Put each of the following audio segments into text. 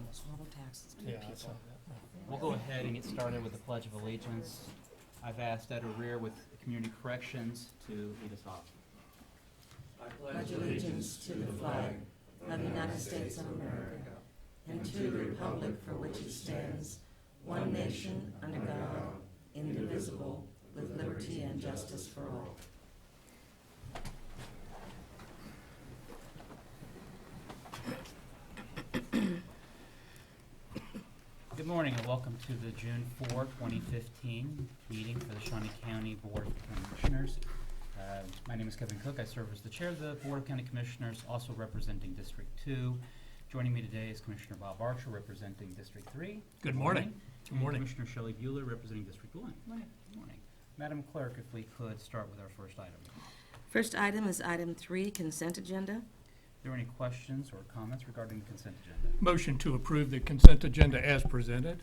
those horrible taxes to Yeah, people. I saw that. We'll go ahead and get started with the Pledge of Allegiance. I've asked Ed Rear with Community Corrections to lead us off. I pledge allegiance to the flag of the United States of America and to the republic for which it stands, one nation, under God, indivisible, with liberty and justice for all. Good morning and welcome to the June 4, 2015 meeting for the Shawnee County Board of Commissioners. My name is Kevin Cook. I serve as the chair of the Board of County Commissioners, also representing District 2. Joining me today is Commissioner Bob Archer, representing District 3. Good morning. Good And morning. Commissioner Shelley Bueller, representing District 1. Good morning. Madam Clerk, if we could start with our first item. First item is item 3, consent agenda. Are there any questions or comments regarding the consent agenda? Motion to approve the consent agenda as presented.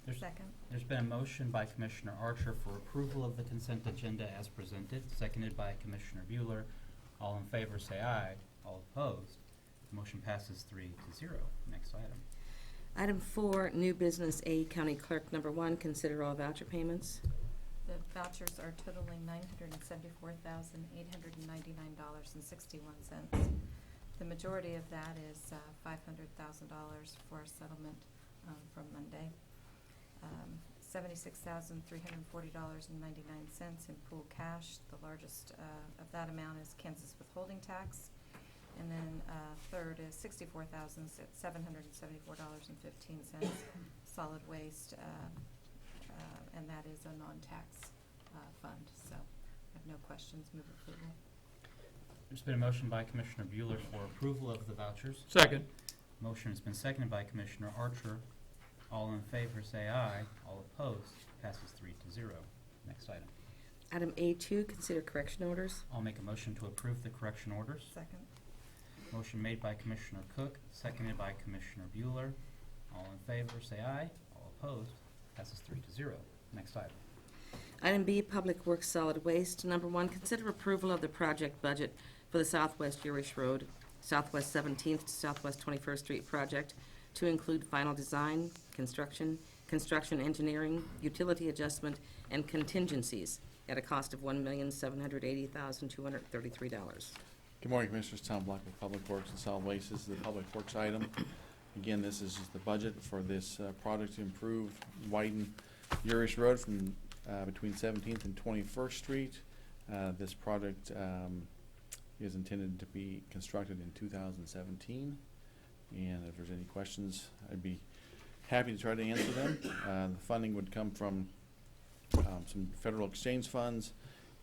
Second. There's been a motion by Commissioner Archer for approval of the consent agenda as presented, seconded by Commissioner Bueller. All in favor say aye. All opposed. The motion passes 3-0. Next item. Item 4, new business A, County Clerk number 1, consider all voucher payments. The vouchers are totaling $974,899.61. The majority of that is $500,000 for a settlement from Monday. $76,340.99 in pool cash. The largest of that amount is Kansas withholding tax. And then third is $64,774.15 solid waste, and that is a non-tax fund. So I have no questions. Move approval. There's been a motion by Commissioner Bueller for approval of the vouchers. Second. Motion has been seconded by Commissioner Archer. All in favor say aye. All opposed. Passes 3-0. Next item. Item A2, consider correction orders. I'll make a motion to approve the correction orders. Second. Motion made by Commissioner Cook, seconded by Commissioner Bueller. All in favor say aye. All opposed. Passes 3-0. Next item. Item B, Public Works Solid Waste. Number 1, consider approval of the project budget for the Southwest Urish Road, Southwest 17th to Southwest 21st Street project to include final design, construction engineering, utility adjustment, and contingencies at a cost of $1,780,233. Good morning, Commissioners. Tom Black with Public Works and Solid Waste. This is the Public Works item. Again, this is just the budget for this project to improve, widen Urish Road from between 17th and 21st Street. This project is intended to be constructed in 2017. And if there's any questions, I'd be happy to try to answer them. The funding would come from some federal exchange funds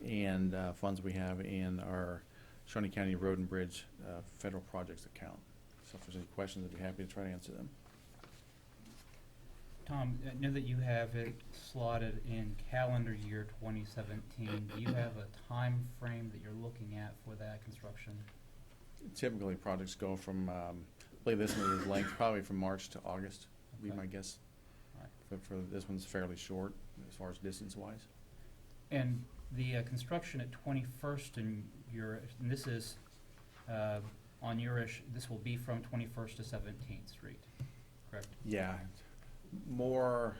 and funds we have in our Shawnee County Road and Bridge federal projects account. So if there's any questions, I'd be happy to try to answer them. Tom, I know that you have it slotted in calendar year 2017. Do you have a time frame that you're looking at for that construction? Typically, projects go from, I believe this one is length, probably from March to August, would be Okay. my guess. All right. For this one's fairly short as far as distance-wise. And the construction at 21st and this is on Urish, this will be from 21st to 17th Street, correct? Yeah, more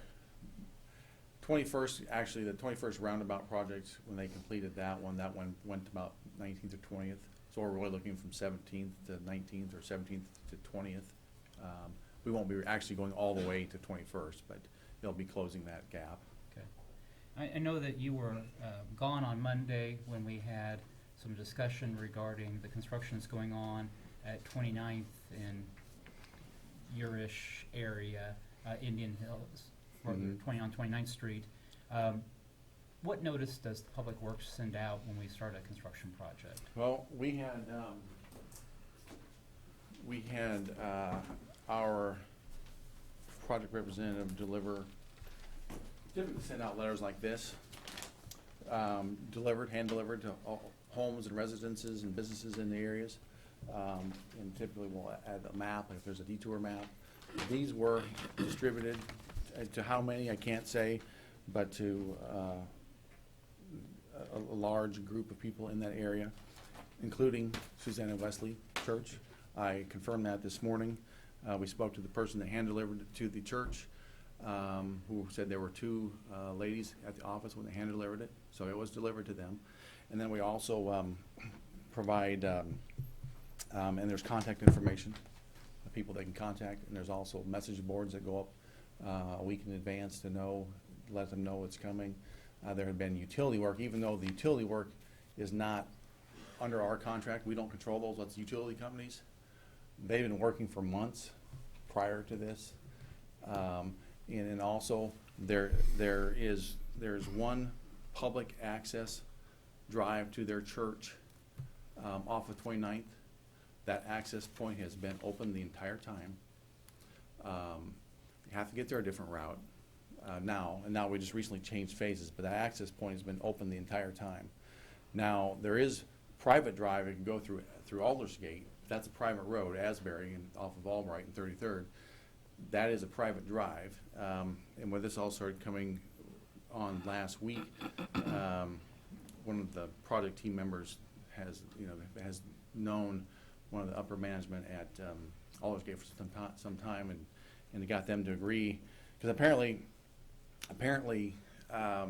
21st, actually, the 21st roundabout project, when they completed that one went about 19th or 20th. So we're really looking from 17th to 19th or 17th to 20th. We won't be actually going all the way to 21st, but they'll be closing that gap. Okay. I know that you were gone on Monday when we had some discussion regarding the construction that's going on at 29th in Urish area, Indian Hills, for Mhm. 20 on 29th Street. What notice does the Public Works send out when we start a construction project? Well, we had our project representative typically send out letters like this, hand delivered to all homes and residences and businesses in the areas. And typically we'll add a map, if there's a detour map. These were distributed to how many, I can't say, but to a large group of people in that area, including Susanna Wesley Church. I confirmed that this morning. We spoke to the person that hand-delivered it to the church, who said there were two ladies at the office when they hand-delivered it, so it was delivered to them. And then we also provide, and there's contact information of people they can contact, and there's also message boards that go up a week in advance to let them know it's coming. There had been utility work, even though the utility work is not under our contract, we don't control those, that's utility companies. They've been working for months prior to this. And then also, there's one public access drive to their church off of 29th. That access point has been open the entire time. You have to get there a different route now, and now we just recently changed phases, but that access point has been open the entire time. Now, there is private drive that can go through Aldersgate. That's a private road, Asbury, and off of Albright and 33rd. That is a private drive, and when this all started coming on last week, one of the project team members has known one of the upper management at Aldersgate for some time, and got them to agree, because apparently a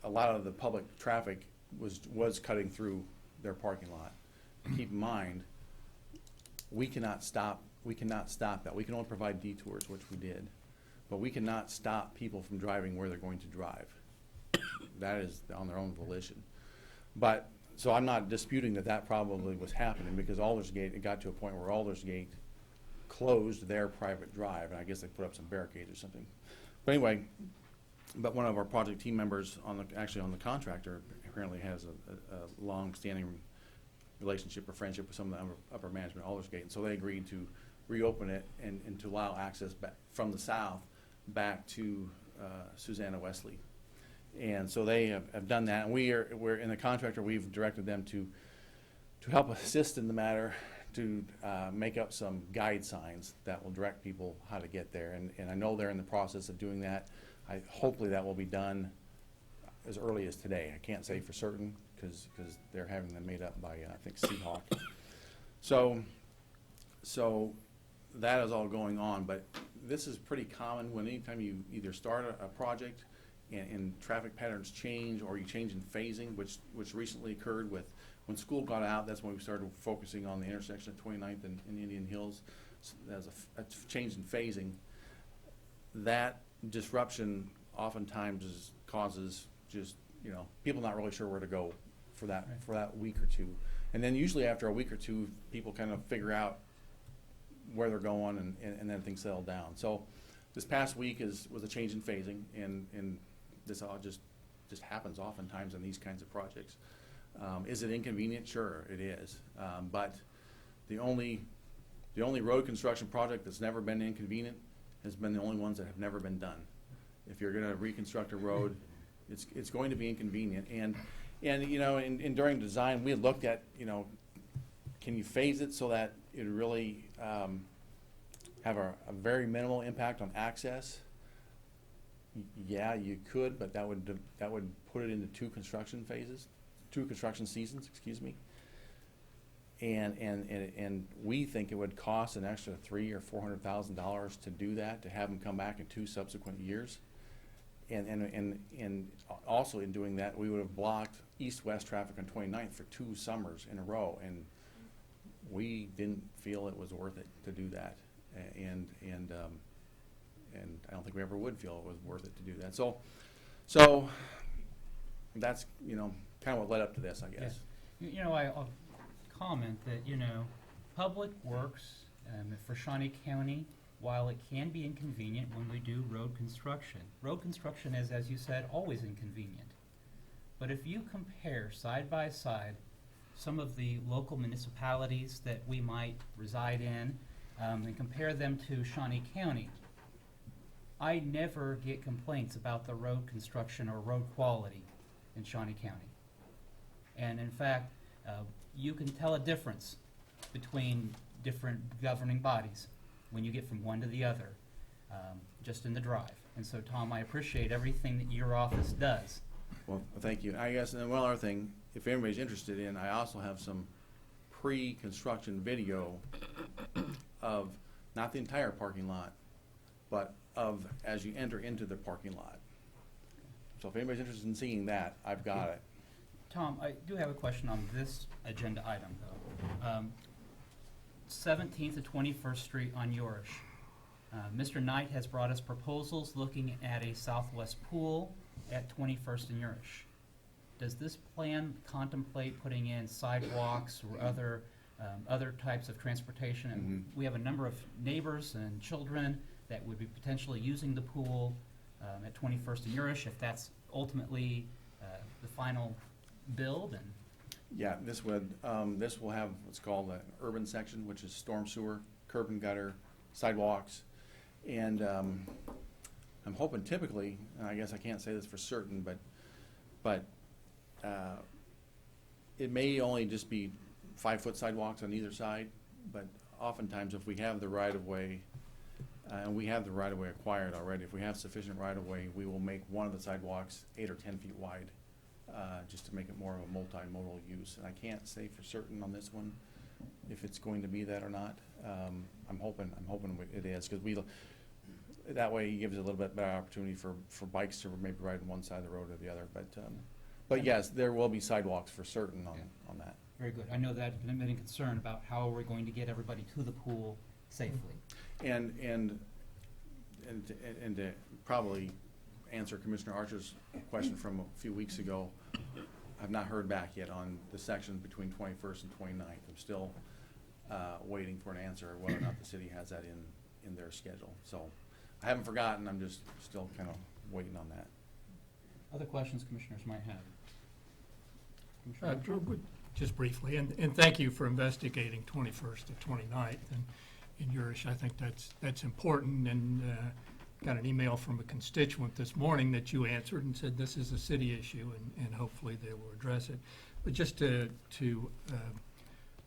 lot of the public traffic was cutting through their parking lot. Keep in mind, we cannot stop that. We can only provide detours, which we did, but we cannot stop people from driving where they're going to drive. That is on their own volition. But so I'm not disputing that probably was happening, because Aldersgate, it got to a point where Aldersgate closed their private drive, and I guess they put up some barricades or something. But anyway, but one of our project team members actually on the contractor apparently has a long-standing relationship or friendship with some of the upper management at Aldersgate, and so they agreed to reopen it and to allow access back from the south back to Susanna Wesley. And so they have done that, and we're in the contractor, we've directed them to help assist in the matter, to make up some guide signs that will direct people how to get there. And I know they're in the process of doing that. Hopefully that will be done as early as today. I can't say for certain, because they're having them made up by, I think, Seahawk. So that is all going on, but this is pretty common when anytime you either start a project and traffic patterns change, or you change in phasing, which recently occurred with when school got out. That's when we started focusing on the intersection of 29th and Indian Hills. So there's a change in phasing. That disruption oftentimes causes just, people not really sure where to go for that week or two. And then usually after a week or two, people kind of figure out where they're going, and then things settle down. So this past week was a change in phasing, and this all just happens oftentimes in these kinds of projects. Is it inconvenient? Sure, it is. But the only road construction project that's never been inconvenient has been the only ones that have never been done. If you're going to reconstruct a road, it's going to be inconvenient. And during design, we had looked at, can you phase it so that it really have a very minimal impact on access? Yeah, you could, but that would put it into two construction seasons, excuse me. And we think it would cost an extra $300,000 or $400,000 to do that, to have them come back in 2 subsequent years. And also in doing that, we would have blocked east-west traffic on 29th for 2 summers in a row, and we didn't feel it was worth it to do that. And I don't think we ever would feel it was worth it to do that. So that's, kind of what led up to this, I guess. Yeah. I'll comment that, Public Works for Shawnee County, while it can be inconvenient when we do road construction is, as you said, always inconvenient. But if you compare side by side some of the local municipalities that we might reside in, and compare them to Shawnee County, I never get complaints about the road construction or road quality in Shawnee County. And in fact, you can tell a difference between different governing bodies when you get from one to the other, just in the drive. And so, Tom, I appreciate everything that your office does. Well, thank you. I guess, and one other thing, if anybody's interested in, I also have some pre-construction video of, not the entire parking lot, but of as you enter into the parking lot. So if anybody's interested in seeing that, I've got it. Tom, I do have a question on this agenda item, though. 17th to 21st Street on Yorish. Mr. Knight has brought us proposals looking at a southwest pool at 21st and Yorish. Does this plan contemplate putting in sidewalks or other types of transportation? And we have a number of neighbors and children that would be potentially using the pool at 21st and Yorish, if that's ultimately the final build. And Yeah, this will have what's called an urban section, which is storm sewer, curb and gutter, sidewalks. And I'm hoping typically, and I guess I can't say this for certain, but it may only just be 5-foot sidewalks on either side, but oftentimes if we have the right-of-way, and we have the right-of-way acquired already, if we have sufficient right-of-way, we will make one of the sidewalks 8 or 10 feet wide, just to make it more of a multimodal use. And I can't say for certain on this one if it's going to be that or not. I'm hoping it is, because that way it gives a little bit better opportunity for bikes to maybe ride on one side of the road or the other. But yes, there will be sidewalks for certain on that. very good. I know that there's been a concern about how we're going to get everybody to the pool safely. And to probably answer Commissioner Archer's question from a few weeks ago, I've not heard back yet on the section between 21st and 29th. I'm still waiting for an answer whether or not the city has that in their schedule. So I haven't forgotten, I'm just still kind of waiting on that. Other questions commissioners might have? Commissioner Drew, Armstrong? just briefly, and thank you for investigating 21st to 29th in Yurish. I think that's important, and got an email from a constituent this morning that you answered and said this is a city issue, and hopefully they will address it. But just to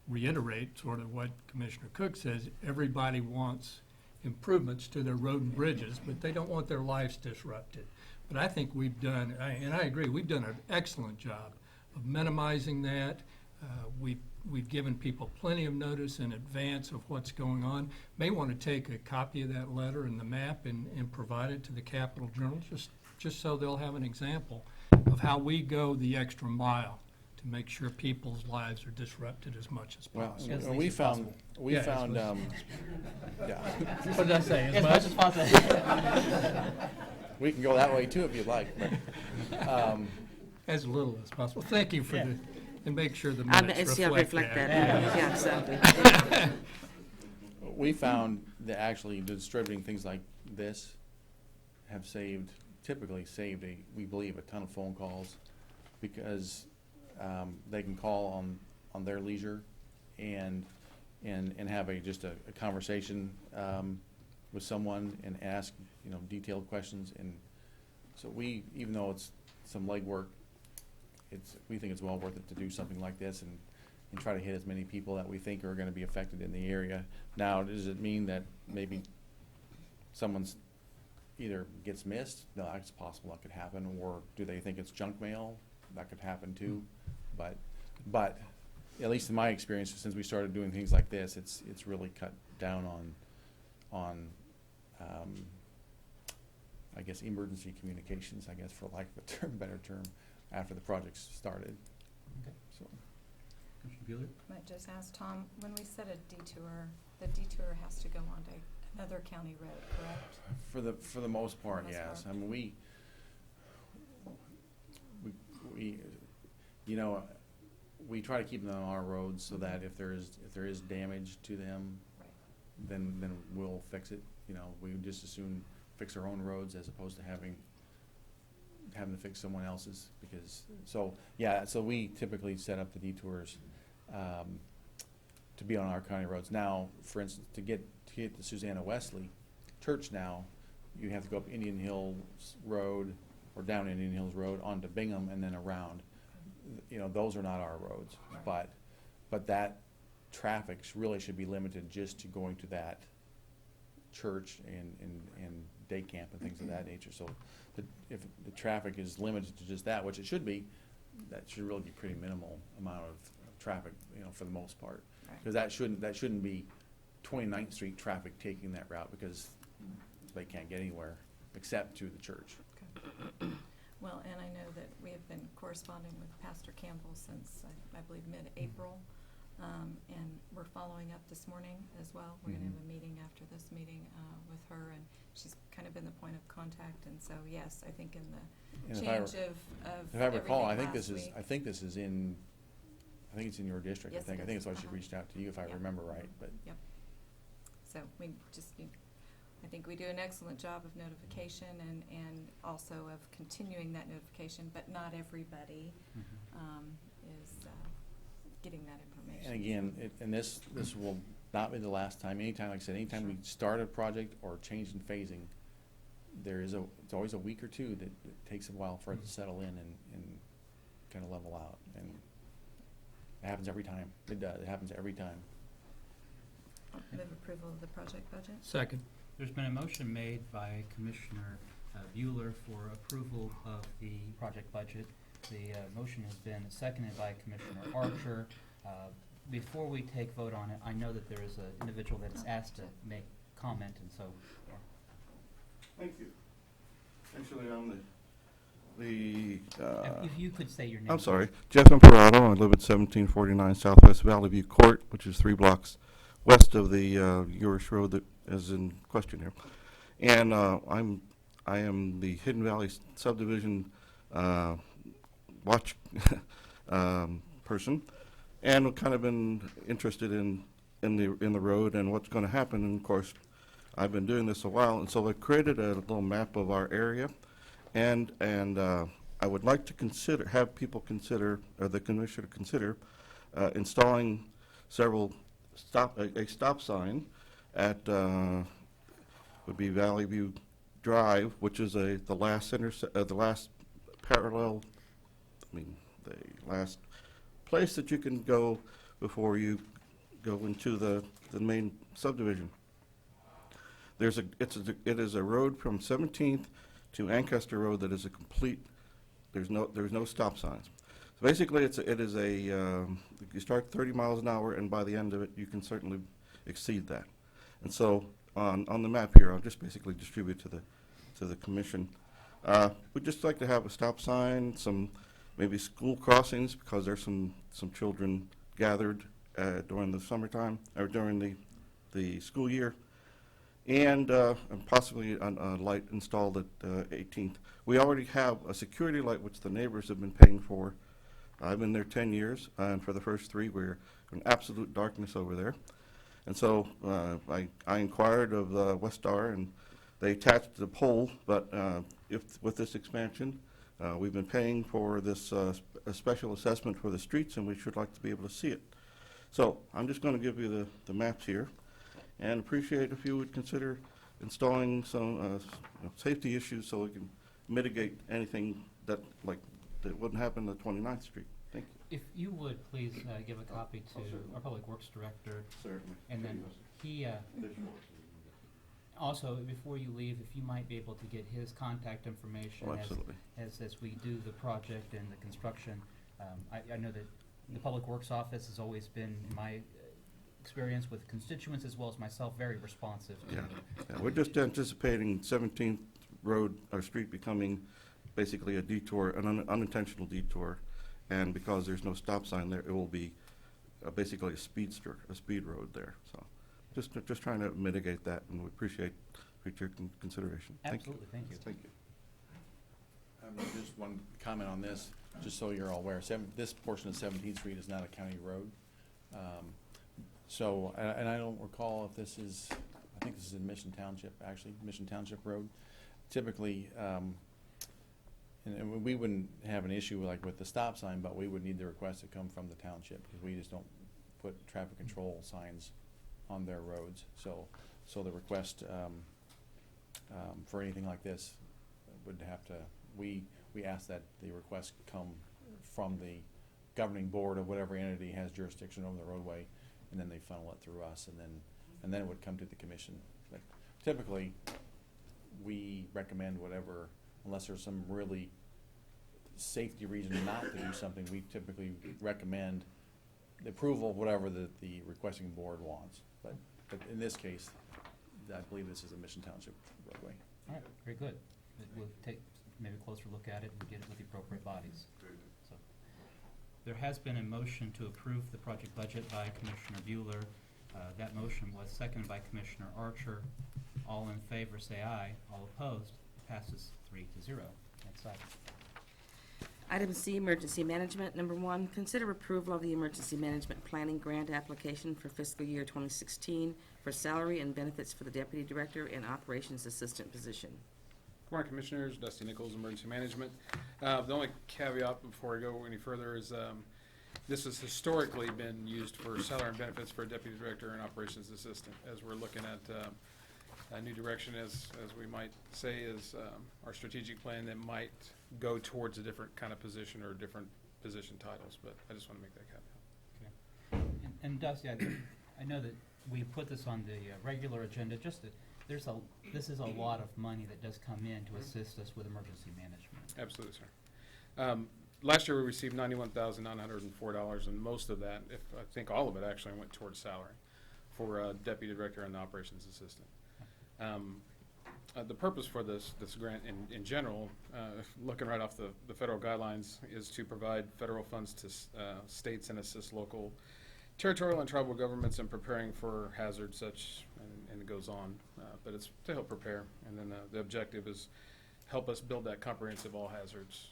reiterate sort of what Commissioner Cook says, everybody wants improvements to their road and bridges, but they don't want their lives disrupted. But I think we've done, and I agree, we've done an excellent job of minimizing that. We've given people plenty of notice in advance of what's going on. May want to take a copy of that letter and the map and provide it to the Capitol Journal, just so they'll have an example of how we go the extra mile to make sure people's lives are disrupted as much as Well, possible. As and least as possible. we Yeah, found, as yeah, What did I say? As much as possible. we can go that way too if you'd like, but, As little as possible. Thank you for Yeah. and make sure the It's, minutes yeah, reflect that. Yeah, exactly. we found that actually distributing things like this have typically saved we believe, a ton of phone calls, because they can call on their leisure and have just a conversation with someone and ask, detailed questions. And so even though it's some legwork, we think it's well worth it to do something like this and try to hit as many people that we think are going to be affected in the area. Now, does it mean that maybe someone's either gets missed? No, it's possible that could happen. Or do they think it's junk mail? That could happen too. But at least in my experience, since we started doing things like this, it's really cut down on I guess emergency communications, I guess, for lack of a better term, after the project started. Okay. So Commissioner Bueller? Might just ask Tom, when we set a detour, the detour has to go onto another county road, correct? for the most part, most yes. part. I mean, we try to keep them on our roads so that if there is damage to them, Right. then we'll fix it. We would just as soon fix our own roads as opposed to having to fix someone else's, so we typically set up the detours to be on our county roads. Now, for instance, to get to Susanna Wesley Church now, you have to go up Indian Hills Road or down Indian Hills Road onto Bingham and then around. Those are not our roads, but that traffic really should be limited just to going to that church and day camp and things of that nature. So if the traffic is limited to just that, which it should be, that should really be pretty minimal amount of traffic, for the most part. Right. Because that shouldn't be 29th Street traffic taking that route, because they can't get anywhere except to the church. Well, and I know that we have been corresponding with Pastor Campbell since, I believe, mid-April. And we're following up this morning as well. We're gonna have a meeting after this meeting, with her, and she's kind of been the point of contact. And so, yes, I think in the And change of If I recall, I think everything this is, last I think this is in, I think it's in your district, Yes, it I think is. that's why she reached out to you, if I Yeah. remember right, but. Yep. So we just need, I think we do an excellent job of notification and also of continuing that notification, but not everybody is getting that information. And again, this will not be the last time. Anytime, like I said, anytime we start a project or change in phasing, it's always a week or two that it takes a while for it to settle in and kind of level out. And it happens every time. It does. It happens every time. Move approval of the project budget? Second. There's been a motion made by Commissioner Bueller for approval of the project budget. The motion has been seconded by Commissioner Archer. Before we take vote on it, I know that there is an individual that is asked to make comment, and so. Thank you. Actually, I'm the If you could say your name. I'm sorry, Jeff Imperato. I live at 1749 Southwest Valley View Court, which is 3 blocks west of the Urish Road that is in question here. And I am the Hidden Valley subdivision watch person, and I've kind of been interested in the road and what's going to happen. And of course, I've been doing this a while, and so I created a little map of our area, and I would like to have people consider, or the commissioner consider, installing a stop sign at would be Valley View Drive, which is the last parallel. The last place that you can go before you go into the main subdivision. It is a road from 17th to Ancaster Road that is a complete. There's no stop signs. So basically, you start 30 miles an hour, and by the end of it, you can certainly exceed that. And so on the map here, I'll just basically distribute to the commission. We'd just like to have a stop sign, some maybe school crossings, because there's some children gathered during the summertime or during the school year, and possibly a light installed at 18th. We already have a security light which the neighbors have been paying for. I've been there 10 years, and for the first 3, we're in absolute darkness over there. And so I inquired of Westar, and they attached the pole, but with this expansion, we've been paying for this a special assessment for the streets, and we should like to be able to see it. So I'm just going to give you the maps here, and appreciate if you would consider installing some safety issues so we can mitigate anything that wouldn't happen at 29th Street. Thank you. If you would please give a copy to our Public Works Director, Certainly. and then he, also, before you leave, if you might be able to get his contact information Oh, absolutely. as we do the project and the construction. I know that the Public Works Office has always been, in my experience with constituents as well as myself, very responsive to Yeah, we're just anticipating 17th Road or street becoming basically a detour, an unintentional detour, and because there's no stop sign there, it will be basically a speed road there. So, just trying to mitigate that, and we appreciate your consideration. Absolutely, thank you. Thank you. Just one comment on this, just so you're all aware. This portion of 17th Street is not a county road. And I don't recall if this is, I think this is in Mission Township, actually, Mission Township Road. Typically, and we wouldn't have an issue with the stop sign, but we would need the request to come from the township, because we just don't put traffic control signs on their roads. So the request for anything like this would have to, we ask that the request come from the governing board of whatever entity has jurisdiction over the roadway, and then they funnel it through us, and then it would come to the commission. But typically, we recommend whatever, unless there's some really safety reason not to do something, we typically recommend the approval of whatever the requesting board wants. But in this case, I believe this is a Mission Township roadway. All right, very good. We'll take maybe a closer look at it and get it with the appropriate bodies. So, there has been a motion to approve the project budget by Commissioner Bueller. That motion was seconded by Commissioner Archer. All in favor say aye. All opposed, it passes 3-0. Next item. Item C, Emergency Management. Number 1, consider approval of the Emergency Management Planning Grant application for fiscal year 2016 for salary and benefits for the Deputy Director and Operations Assistant position. Good morning, Commissioners. Dusty Nichols, Emergency Management. The only caveat before I go any further is this has historically been used for salary and benefits for a Deputy Director and Operations Assistant. As we're looking at a new direction, as we might say, is our strategic plan that might go towards a different kind of position or different position titles, but I just want to make that caveat. And Dusty, I know that we put this on the regular agenda, just that this is a lot of money that does come in to assist us with emergency management. Absolutely, sir. Last year, we received $91,904, and most of that, I think all of it actually went towards salary for Deputy Director and Operations Assistant. The purpose for this grant in general, looking right off the federal guidelines, is to provide federal funds to states and assist local, territorial, and tribal governments in preparing for hazards such, and it goes on, but it's to help prepare. And then the objective is help us build that comprehensive all hazards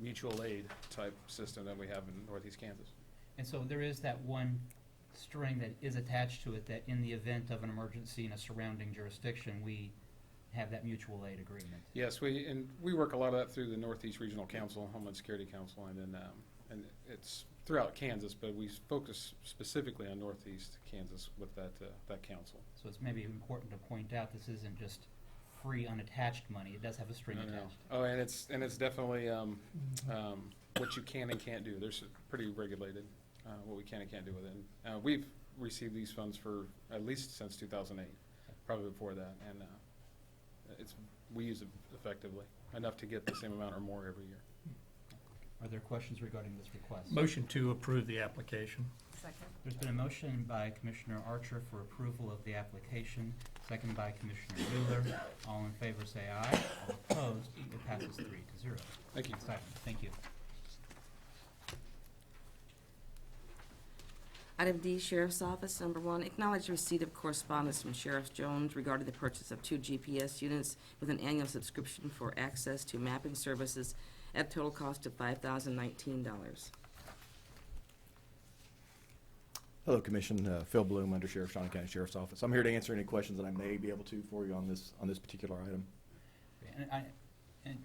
mutual aid type system that we have in Northeast Kansas. And so there is that one string that is attached to it, that in the event of an emergency in a surrounding jurisdiction, we have that mutual aid agreement. Yes, we work a lot of that through the Northeast Regional Council, Homeland Security Council, and then and it's throughout Kansas, but we focus specifically on Northeast Kansas with that council. So it's maybe important to point out this isn't just free unattached money. It does have a string No. attached. Oh, and it's definitely what you can and can't do. There's pretty regulated what we can and can't do with it. We've received these funds for at least since 2008, probably before that, and we use it effectively enough to get the same amount or more every year. Are there questions regarding this request? Motion to approve the application. Second. There's been a motion by Commissioner Archer for approval of the application, seconded by Commissioner Bueller. All in favor say aye. All opposed, it passes 3-0. Thank you. Next item. Thank you. Item D, Sheriff's Office. Number 1, acknowledge receipt of correspondence from Sheriff Jones regarding the purchase of 2 GPS units with an annual subscription for access to mapping services at a total cost of $5,019. Hello, Commission. Phil Bloom, Under Sheriff, Shawnee County Sheriff's Office. I'm here to answer any questions that I may be able to for you on this particular item. And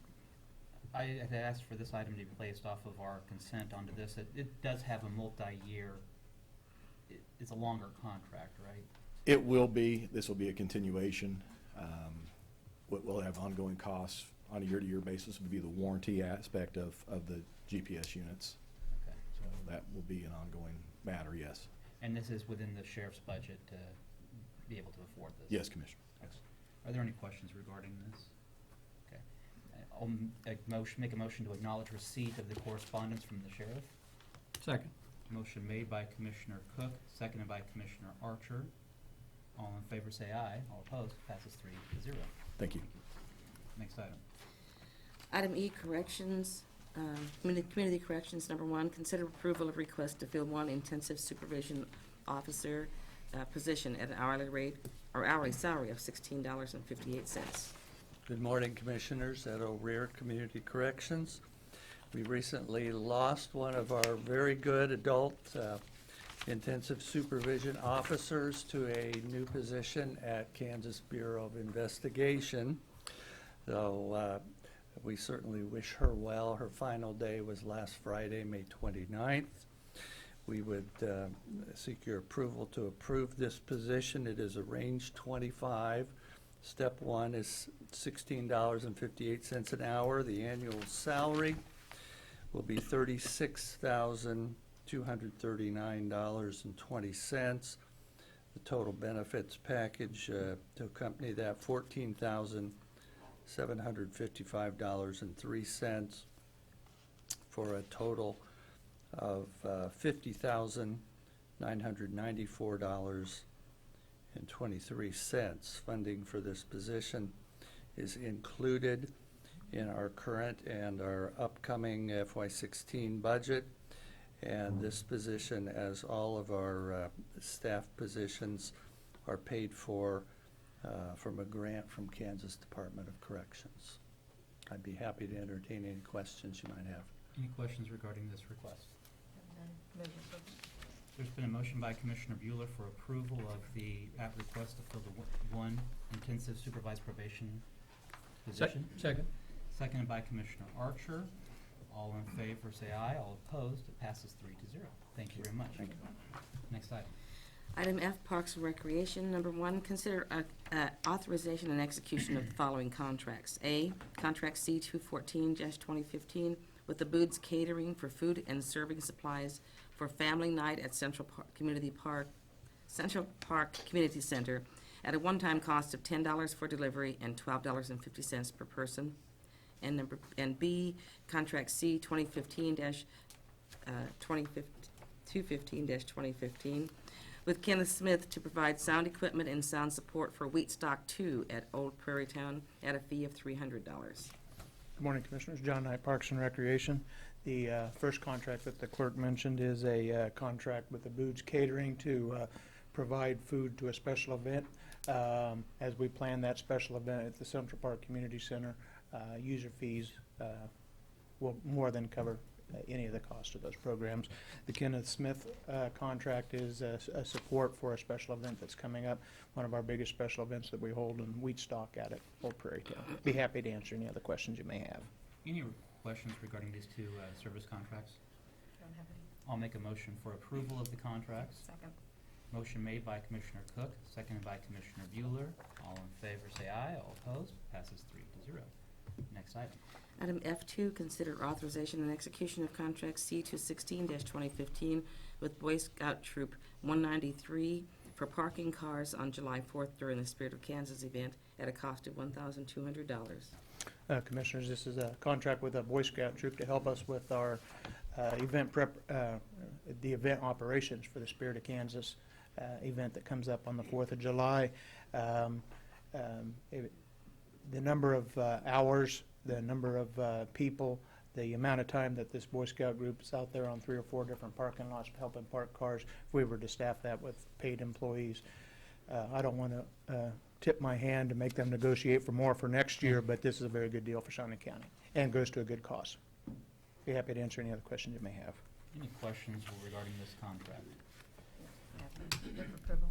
I had asked for this item to be placed off of our consent onto this. It does have a multi-year, it's a longer contract, right? It will be. This will be a continuation. We'll have ongoing costs on a year-to-year basis. Would be the warranty aspect of the GPS units. Okay. So that will be an ongoing matter, yes. And this is within the sheriff's budget to be able to afford this? Yes, Commissioner. Excellent. Are there any questions regarding this? Okay. I'll make a motion to acknowledge receipt of the correspondence from the sheriff. Second. Motion made by Commissioner Cook, seconded by Commissioner Archer. All in favor say aye. All opposed, passes 3-0. Thank you. Next item. Item E, Corrections. Community Corrections. Number 1, consider approval of request to fill 1 intensive supervision officer position at an hourly rate or hourly salary of $16.58. Good morning, Commissioners. Ed O'Rear, Community Corrections. We recently lost one of our very good adult intensive supervision officers to a new position at Kansas Bureau of Investigation. So we certainly wish her well. Her final day was last Friday, May 29th. We would seek your approval to approve this position. It is a range 25. Step 1 is $16.58 an hour. The annual salary will be $36,239.20. The total benefits package to accompany that, $14,755.03 for a total of $50,994.23. Funding for this position is included in our current and our upcoming FY16 budget. And this position, as all of our staff positions, are paid for from a grant from Kansas Department of Corrections. I'd be happy to entertain any questions you might have. Any questions regarding this request? Move approval. There's been a motion by Commissioner Bueller for approval of that request to fill the one intensive supervised probation position. Second. Seconded by Commissioner Archer. All in favor, say aye. All opposed, it passes 3-0. Thank you very much. Thank you. Next item. Item F, Parks and Recreation. Number 1, consider authorization and execution of the following contracts. A, Contract C 214-2015 with the Boots Catering for food and serving supplies for family night at Central Park Community Center at a one-time cost of $10 for delivery and $12.50 per person. And B, Contract C 215-2015 with Kenneth Smith to provide sound equipment and sound support for Wheatstock 2 at Old Prairie Town at a fee of $300. Good morning, Commissioners. John Knight, Parks and Recreation. The first contract that the clerk mentioned is a contract with the Boots Catering to provide food to a special event. As we plan that special event at the Central Park Community Center, user fees will more than cover any of the cost of those programs. The Kenneth Smith contract is a support for a special event that's coming up, one of our biggest special events that we hold in Wheatstock out at Old Prairie Town. Be happy to answer any other questions you may have. Any questions regarding these two service contracts? Don't have any. I'll make a motion for approval of the contracts. Second. Motion made by Commissioner Cook, seconded by Commissioner Bueller. All in favor, say aye. All opposed, passes 3-0. Next item. Item F2, consider authorization and execution of contract C216-2015 with Boy Scout Troop 193 for parking cars on July 4th during the Spirit of Kansas event at a cost of $1,200. Commissioners, this is a contract with a Boy Scout troop to help us with our event the event operations for the Spirit of Kansas event that comes up on the 4th of July. The number of hours, the number of people, the amount of time that this Boy Scout group is out there on 3 or 4 different parking lots helping park cars, if we were to staff that with paid employees. I don't want to tip my hand to make them negotiate for more for next year, but this is a very good deal for Shawnee County and goes to a good cause. Be happy to answer any other questions you may have. Any questions regarding this contract? Move approval.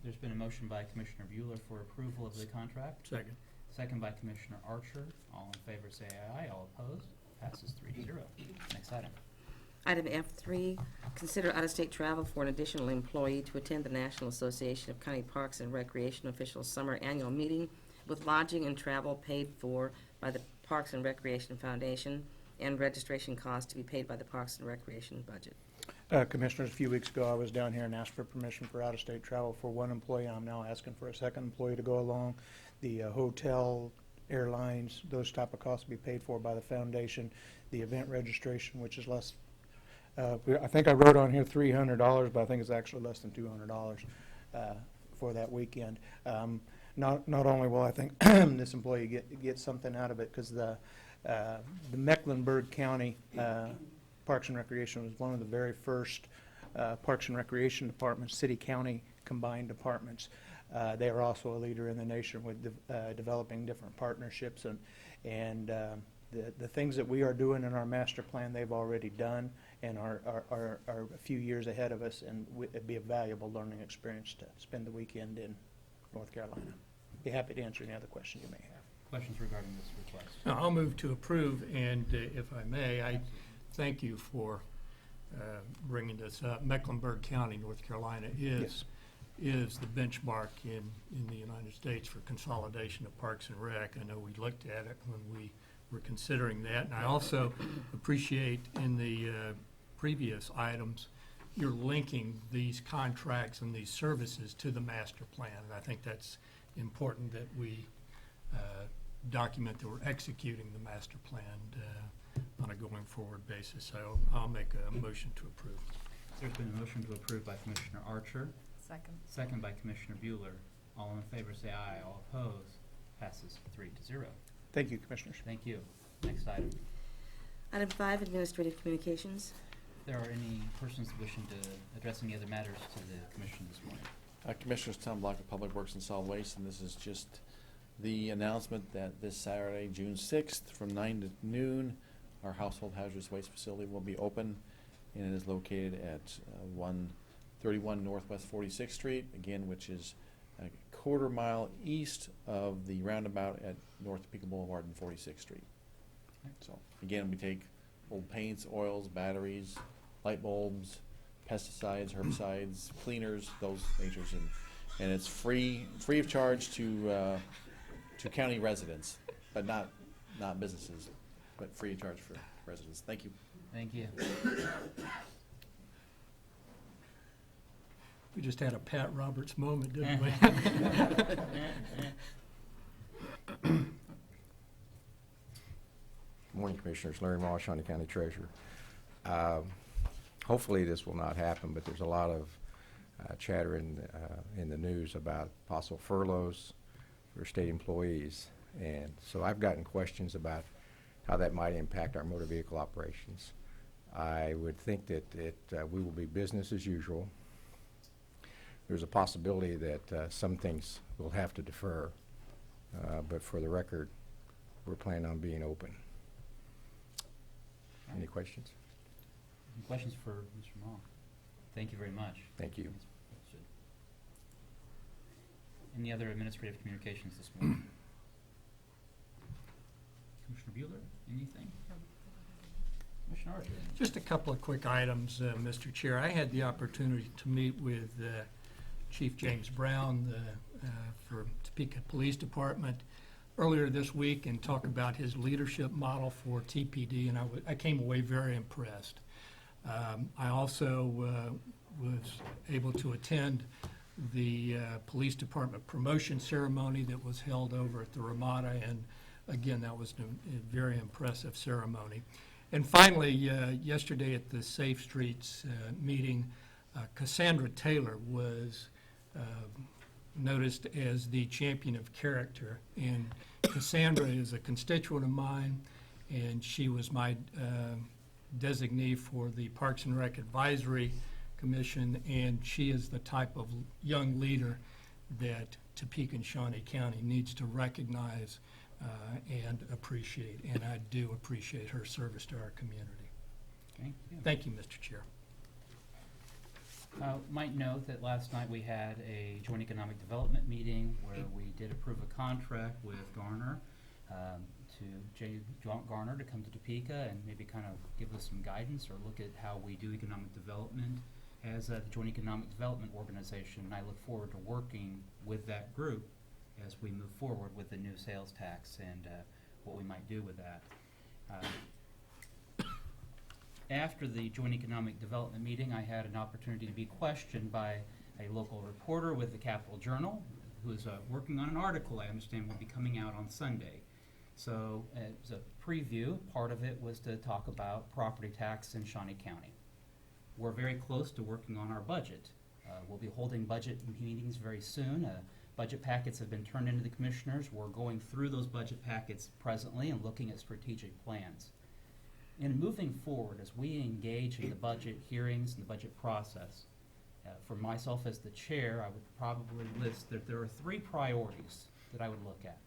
There's been a motion by Commissioner Bueller for approval of the contract. Second. Second by Commissioner Archer. All in favor, say aye. All opposed, passes 3-0. Next item. Item F3, consider out-of-state travel for an additional employee to attend the National Association of County Parks and Recreation Officials Summer Annual Meeting with lodging and travel paid for by the Parks and Recreation Foundation and registration costs to be paid by the Parks and Recreation budget. Commissioners, a few weeks ago, I was down here and asked for permission for out-of-state travel for one employee. I'm now asking for a second employee to go along. The hotel, airlines, those type of costs will be paid for by the foundation. The event registration, which is less, I think I wrote on here $300, but I think it's actually less than $200 for that weekend. Not only will I think this employee get something out of it, because the Mecklenburg County Parks and Recreation was one of the very first Parks and Recreation departments, city-county combined departments. They are also a leader in the nation with developing different partnerships, and the things that we are doing in our master plan, they've already done and are a few years ahead of us, and it'd be a valuable learning experience to spend the weekend in North Carolina. Be happy to answer any other questions you may have. Questions regarding this request? Now, I'll move to approve, and if I may, I thank you for bringing this up. Mecklenburg County, North Carolina is the benchmark in the United States for consolidation of Parks and Rec. I know we looked at it when we were considering that, and I also appreciate in the previous items you're linking these contracts and these services to the master plan, and I think that's important that we document that we're executing the master plan on a going forward basis. So I'll make a motion to approve. There's been a motion to approve by Commissioner Archer, Second. second by Commissioner Bueller. All in favor say aye. All opposed. Passes 3-0. Thank you, Commissioners. Thank you. Next item. Item 5, administrative communications. There are any persons wishing to address any other matters to the commission this morning? Commissioners, Town Block of Public Works and Solid Waste, and this is just the announcement that this Saturday, June 6th, from 9 to noon, our household hazardous waste facility will be open, and it is located at 131 Northwest 46th Street, again, which is a quarter mile east of the roundabout at North Topeka Boulevard and 46th Street. So, again, we take old paints, oils, batteries, light bulbs, pesticides, herbicides, cleaners, those natures, and it's free of charge to county residents, but not businesses, but free of charge for residents. Thank you. Thank you. We just had a Pat Roberts moment, didn't we? Morning, Commissioners. Larry Moss, Shawnee County Treasurer. Hopefully this will not happen, but there's a lot of chatter in the news about possible furloughs for state employees. And so I've gotten questions about how that might impact our motor vehicle operations. I would think that we will be business as usual. There's a possibility that some things will have to defer, but for the record, we're planning on being open. Any questions? Any questions for Mr. Moss? Thank you very much. Thank you. Any other administrative communications this morning? Commissioner Bueller, anything? Commissioner Archer? Just a couple of quick items, Mr. Chair. I had the opportunity to meet with Chief James Brown for Topeka Police Department earlier this week and talk about his leadership model for TPD, and I came away very impressed. I also was able to attend the police department promotion ceremony that was held over at the Ramada, and again, that was a very impressive ceremony. And finally, yesterday at the Safe Streets meeting, Cassandra Taylor was noticed as the champion of character. And Cassandra is a constituent of mine, and she was my designee for the Parks and Rec Advisory Commission, and she is the type of young leader that Topeka and Shawnee County needs to recognize and appreciate, and I do appreciate her service to our community. Thank you. Thank you, Mr. Chair. Might note that last night we had a joint economic development meeting where we did approve a contract with Garner, to J. Garner to come to Topeka and maybe kind of give us some guidance or look at how we do economic development as the Joint Economic Development Organization. And I look forward to working with that group as we move forward with the new sales tax and what we might do with that. After the Joint Economic Development meeting, I had an opportunity to be questioned by a local reporter with the Capital Journal who is working on an article I understand will be coming out on Sunday. So as a preview, part of it was to talk about property tax in Shawnee County. We're very close to working on our budget. We'll be holding budget meetings very soon. Budget packets have been turned into the commissioners. We're going through those budget packets presently and looking at strategic plans. In moving forward, as we engage in the budget hearings and the budget process, for myself as the chair, I would probably list that there are 3 priorities that I would look at.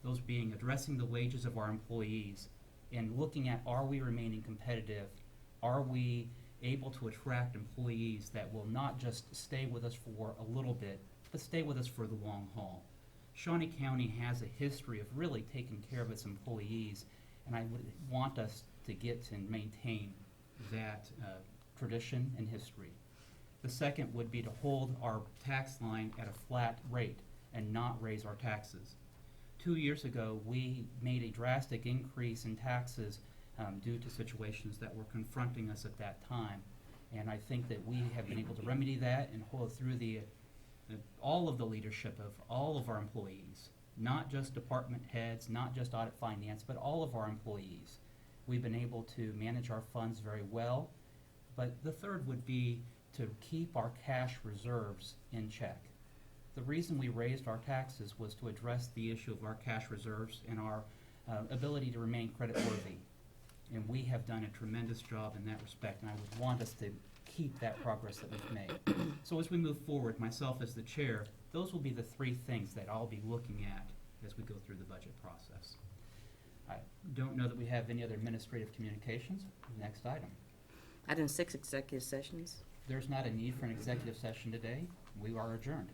Those being addressing the wages of our employees and looking at, are we remaining competitive? Are we able to attract employees that will not just stay with us for a little bit, but stay with us for the long haul? Shawnee County has a history of really taking care of its employees, and I would want us to get and maintain that tradition and history. The second would be to hold our tax line at a flat rate and not raise our taxes. 2 years ago, we made a drastic increase in taxes due to situations that were confronting us at that time. And I think that we have been able to remedy that and hold through all of the leadership of all of our employees, not just department heads, not just audit finance, but all of our employees. We've been able to manage our funds very well. But the third would be to keep our cash reserves in check. The reason we raised our taxes was to address the issue of our cash reserves and our ability to remain creditworthy. And we have done a tremendous job in that respect, and I would want us to keep that progress that we've made. So as we move forward, myself as the chair, those will be the three things that I'll be looking at as we go through the budget process. I don't know that we have any other administrative communications. Next item. Item 6, executive sessions. There's not a need for an executive session today. We are adjourned.